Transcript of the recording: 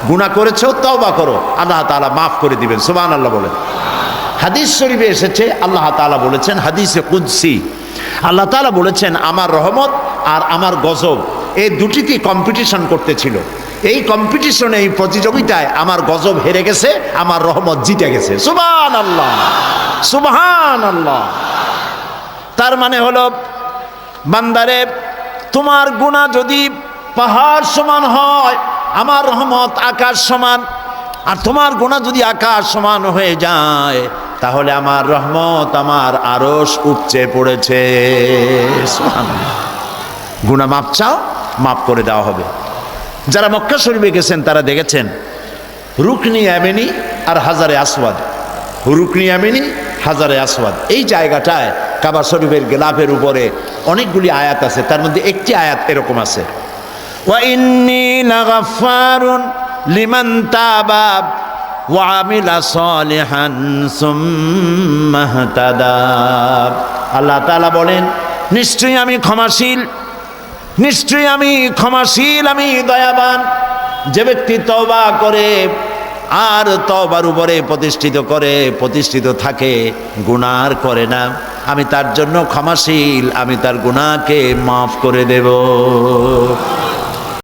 গুনাহ করেছো, তওবা করো, আল্লাহ তাআলা মাফ করে দিবেন। সুবহানাল্লাহ বলেন। হাদিস শরীফে এসেছে, আল্লাহ তাআলা বলেছেন, হাদিসে কুদসি, আল্লাহ তাআলা বলেছেন আমার রহমত আর আমার গজব এই দুটিতে কম্পিটিশন করতেছিল। এই কম্পিটিশনে, এই প্রতিযোগিতায় আমার গজব হেরে গেছে, আমার রহমত জিতে গেছে। সুবহানাল্লাহ, সুবহানাল্লাহ। তার মানে হলো, বান্দারে তোমার গুনাহ যদি পাহাড় সমান হয়, আমার রহমত আকাশ সমান। আর তোমার গুনাহ যদি আকাশ সমান হয়ে যায়, তাহলে আমার রহমত আমার আরশ উপচে পড়েছে। সুবহানাল্লাহ। গুনাহ মাপ চাও, মাফ করে দেওয়া হবে। যারা মক্কা শরীফে গেছেন তারা দেখেছেন রুকনি ইয়ামানি আর হাজারে আসওয়াদ, রুকনি ইয়ামানি হাজারে আসওয়াদ, এই জায়গাটায় কাবা শরীফের গিলাফের উপরে অনেকগুলি আয়াত আছে। তার মধ্যে একটি আয়াত এরকম আছে, ওয়া ইন্নী লাগাফফারুন লিমান তাবা ওয়া আমিলা সালিহান সুম্মা ইহতাদা। আল্লাহ তাআলা বলেন, নিশ্চয়ই আমি ক্ষমাশীল, নিশ্চয়ই আমি ক্ষমাশীল, আমি দয়াবান। যে ব্যক্তি তওবা করে আর তওবার উপরে প্রতিষ্ঠিত থাকে, গুনাহ আর করে না, আমি তার জন্য ক্ষমাশীল, আমি তার গুনাহকে মাফ করে দেব।